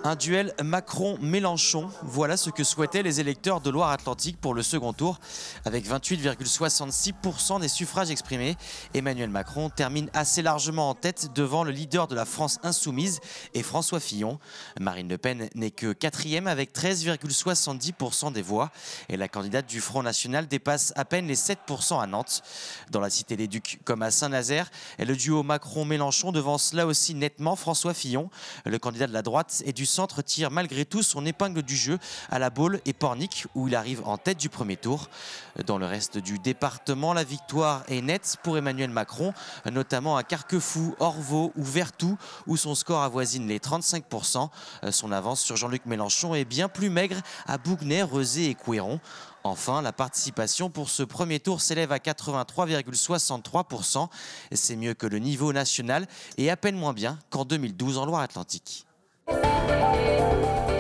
Un duel Macron-Mélenchon, voilà ce que souhaitaient les électeurs de Loire-Atlantique pour le second tour. Avec 28,66% des suffrages exprimés, Emmanuel Macron termine assez largement en tête devant le leader de la France insoumise et François Fillon. Marine Le Pen n'est que quatrième avec 13,70% des voix et la candidate du Front National dépasse à peine les 7% à Nantes. Dans la Cité des Ducs comme à Saint-Nazaire, le duo Macron-Mélenchon devance là aussi nettement François Fillon. Le candidat de la droite et du centre tire malgré tout son épingle du jeu à La Baule et Pornic où il arrive en tête du premier tour. Dans le reste du département, la victoire est nette pour Emmanuel Macron, notamment à Carquefou, Orvaux ou Vertou où son score avoisine les 35%. Son avance sur Jean-Luc Mélenchon est bien plus maigre à Bougnay, Rezé et Couéron. Enfin, la participation pour ce premier tour s'élève à 83,63%. C'est mieux que le niveau national et à peine moins bien qu'en 2012 en Loire-Atlantique.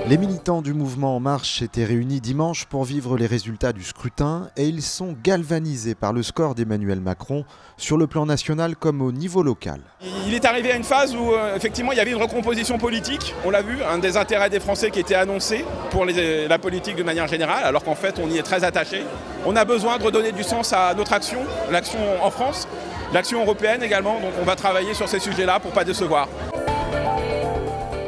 Les militants du mouvement En Marche étaient réunis dimanche pour vivre les résultats du scrutin et ils sont galvanisés par le score d'Emmanuel Macron sur le plan national comme au niveau local. Il est arrivé à une phase où effectivement il y avait une recomposition politique, on l'a vu, un des intérêts des Français qui était annoncé pour la politique de manière générale, alors qu'en fait on y est très attaché. On a besoin de redonner du sens à notre action, l'action en France, l'action européenne également, donc on va travailler sur ces sujets-là pour ne pas décevoir.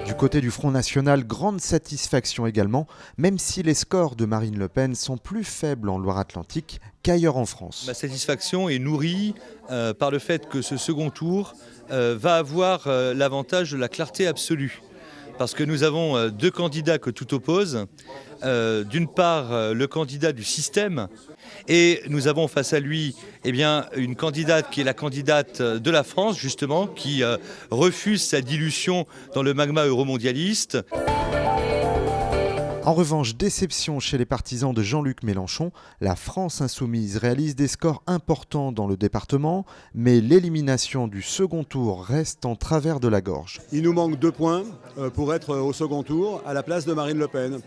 Du côté du Front National, grande satisfaction également, même si les scores de Marine Le Pen sont plus faibles en Loire-Atlantique qu'ailleurs en France. Ma satisfaction est nourrie par le fait que ce second tour va avoir l'avantage de la clarté absolue. Parce que nous avons deux candidats que tout oppose. D'une part, le candidat du système, et nous avons face à lui une candidate qui est la candidate de la France, justement, qui refuse sa dilution dans le magma euromondialiste. En revanche, déception chez les partisans de Jean-Luc Mélenchon. La France insoumise réalise des scores importants dans le département, mais l'élimination du second tour reste en travers de la gorge. Il nous manque 2 points pour être au second tour à la place de Marine Le Pen.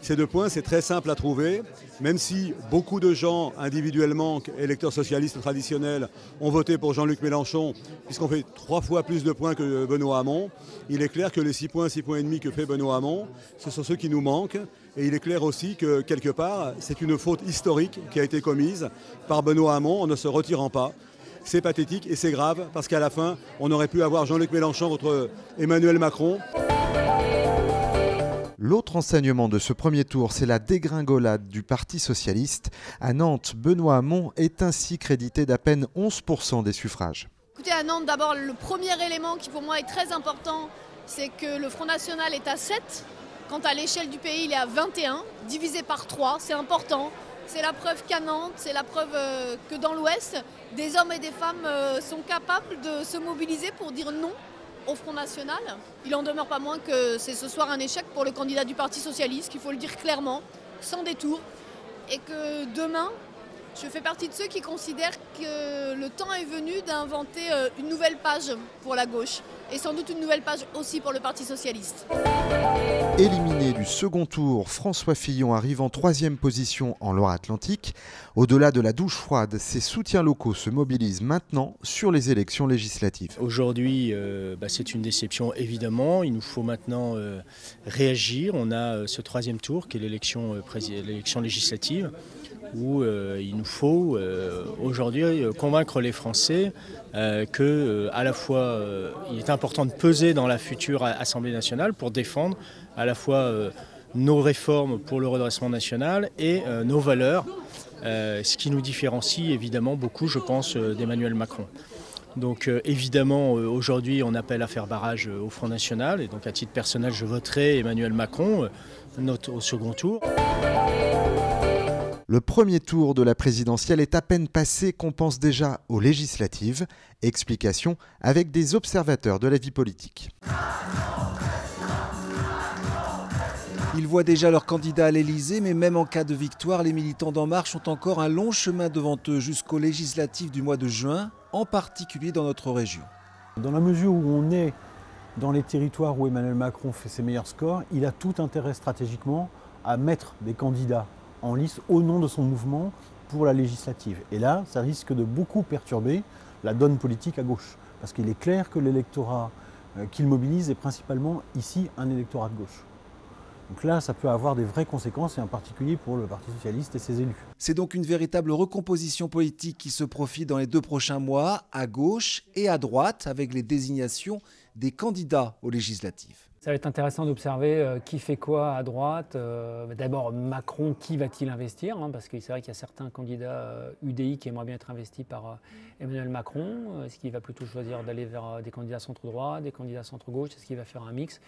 Ces 2 points, c'est très simple à trouver, même si beaucoup de gens individuellement, électeurs socialistes traditionnels, ont voté pour Jean-Luc Mélenchon, puisqu'on fait 3 fois plus de points que Benoît Hamon. Il est clair que les 6 points et demi que fait Benoît Hamon, ce sont ceux qui nous manquent. Et il est clair aussi que, quelque part, c'est une faute historique qui a été commise par Benoît Hamon en ne se retirant pas. C'est pathétique et c'est grave, parce qu'à la fin, on aurait pu avoir Jean-Luc Mélenchon contre Emmanuel Macron. L'autre enseignement de ce premier tour, c'est la dégringolade du Parti socialiste. À Nantes, Benoît Hamon est ainsi crédité d'à peine 11% des suffrages. Écoutez, à Nantes, d'abord, le premier élément qui pour moi est très important, c'est que le Front National est à 7. Quant à l'échelle du pays, il est à 21, divisé par 3, c'est important. C'est la preuve qu'à Nantes, c'est la preuve que dans l'Ouest, des hommes et des femmes sont capables de se mobiliser pour dire non au Front National. Il en demeure pas moins que c'est ce soir un échec pour le candidat du Parti Socialiste, qu'il faut le dire clairement, sans détour. Et que demain, je fais partie de ceux qui considèrent que le temps est venu d'inventer une nouvelle page pour la gauche. Et sans doute une nouvelle page aussi pour le Parti Socialiste. Éliminé du second tour, François Fillon arrive en 3e position en Loire-Atlantique. Au-delà de la douche froide, ses soutiens locaux se mobilisent maintenant sur les élections législatives. Aujourd'hui, c'est une déception évidemment. Il nous faut maintenant réagir. On a ce 3e tour qui est l'élection législative où il nous faut aujourd'hui convaincre les Français que à la fois il est important de peser dans la future Assemblée nationale pour défendre à la fois nos réformes pour le redressement national et nos valeurs, ce qui nous différencie évidemment beaucoup, je pense, d'Emmanuel Macron. Donc évidemment, aujourd'hui, on appelle à faire barrage au Front National et donc à titre personnel, je voterai Emmanuel Macron au second tour. Le premier tour de la présidentielle est à peine passé qu'on pense déjà aux législatives. Explication avec des observateurs de la vie politique. Ils voient déjà leur candidat à l'Elysée, mais même en cas de victoire, les militants d'En Marche ont encore un long chemin devant eux jusqu'aux législatives du mois de juin, en particulier dans notre région. Dans la mesure où on est dans les territoires où Emmanuel Macron fait ses meilleurs scores, il a tout intérêt stratégiquement à mettre des candidats en lice au nom de son mouvement pour la législative. Et là, ça risque de beaucoup perturber la donne politique à gauche. Parce qu'il est clair que l'électorat qu'il mobilise est principalement ici un électorat de gauche. Donc là, ça peut avoir des vraies conséquences, et en particulier pour le Parti socialiste et ses élus. C'est donc une véritable recomposition politique qui se profile dans les 2 prochains mois, à gauche et à droite, avec les désignations des candidats aux législatives. Ça va être intéressant d'observer qui fait quoi à droite. D'abord, Macron, qui va-t-il investir, parce que c'est vrai qu'il y a certains candidats UDI qui aimeraient bien être investis par Emmanuel Macron. Est-ce qu'il va plutôt choisir d'aller vers des candidats centre-droit, des candidats centre-gauche? Est-ce qu'il va faire un mix?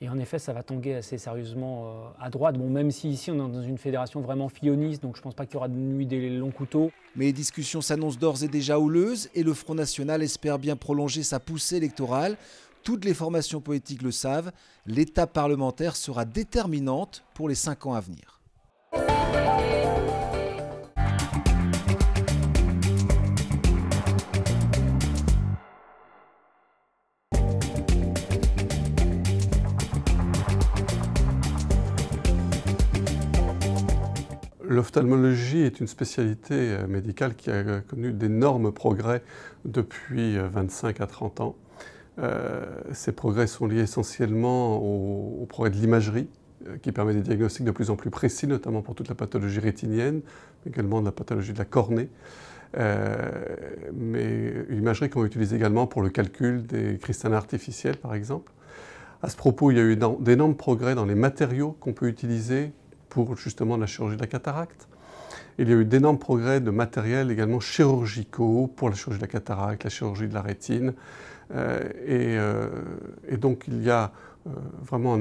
Et en effet, ça va tanguer assez sérieusement à droite. Bon, même si ici, on est dans une fédération vraiment filloniste, donc je ne pense pas qu'il y aura de nuit des longs couteaux. Mais les discussions s'annoncent d'ores et déjà houleuses et le Front National espère bien prolonger sa poussée électorale. Toutes les formations politiques le savent, l'étape parlementaire sera déterminante pour les 5 ans à venir. L'ophtalmologie est une spécialité médicale qui a connu d'énormes progrès depuis 25 à 30 ans. Ces progrès sont liés essentiellement au progrès de l'imagerie, qui permet des diagnostics de plus en plus précis, notamment pour toute la pathologie rétinienne, mais également de la pathologie de la cornée. Mais l'imagerie qu'on utilise également pour le calcul des cristallins artificiels, par exemple. À ce propos, il y a eu d'énormes progrès dans les matériaux qu'on peut utiliser pour justement la chirurgie de la cataracte. Il y a eu d'énormes progrès de matériel également chirurgicaux pour la chirurgie de la cataracte, la chirurgie de la rétine. Et donc il y a vraiment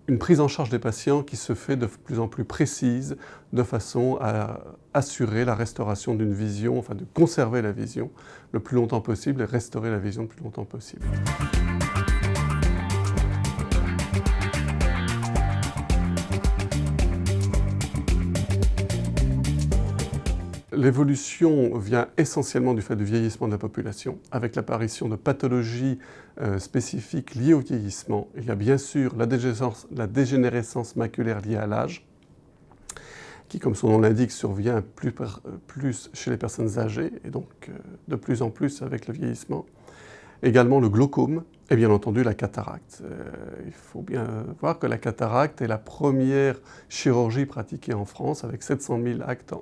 une prise en charge des patients qui se fait de plus en plus précise, de façon à assurer la restauration d'une vision, enfin de conserver la vision le plus longtemps possible et restaurer la vision le plus longtemps possible. L'évolution vient essentiellement du fait du vieillissement de la population, avec l'apparition de pathologies spécifiques liées au vieillissement. Il y a bien sûr la dégénérescence maculaire liée à l'âge, qui, comme son nom l'indique, survient plus chez les personnes âgées, et donc de plus en plus avec le vieillissement. Également le glaucome, et bien entendu la cataracte. Il faut bien voir que la cataracte est la première chirurgie pratiquée en France, avec 700 000 actes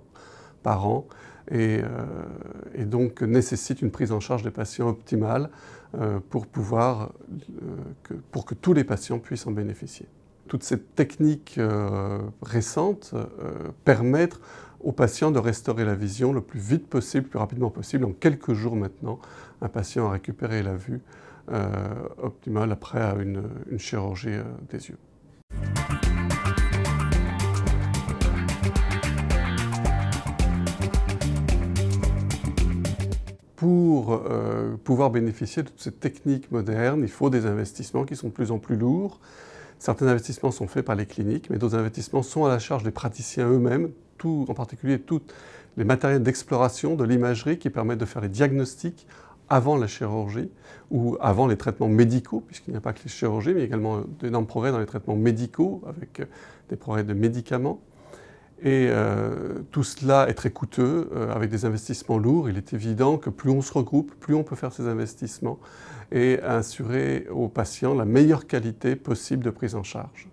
par an, et donc nécessite une prise en charge des patients optimale pour que tous les patients puissent en bénéficier. Toutes ces techniques récentes permettent aux patients de restaurer la vision le plus vite possible, le plus rapidement possible. En quelques jours maintenant, un patient a récupéré la vue optimale après une chirurgie des yeux. Pour pouvoir bénéficier de toutes ces techniques modernes, il faut des investissements qui sont de plus en plus lourds. Certains investissements sont faits par les cliniques, mais d'autres investissements sont à la charge des praticiens eux-mêmes, en particulier tous les matériels d'exploration de l'imagerie qui permettent de faire les diagnostics avant la chirurgie ou avant les traitements médicaux, puisqu'il n'y a pas que les chirurgies, mais également d'énormes progrès dans les traitements médicaux avec des progrès de médicaments. Et tout cela est très coûteux, avec des investissements lourds. Il est évident que plus on se regroupe, plus on peut faire ces investissements et assurer aux patients la meilleure qualité possible de prise en charge.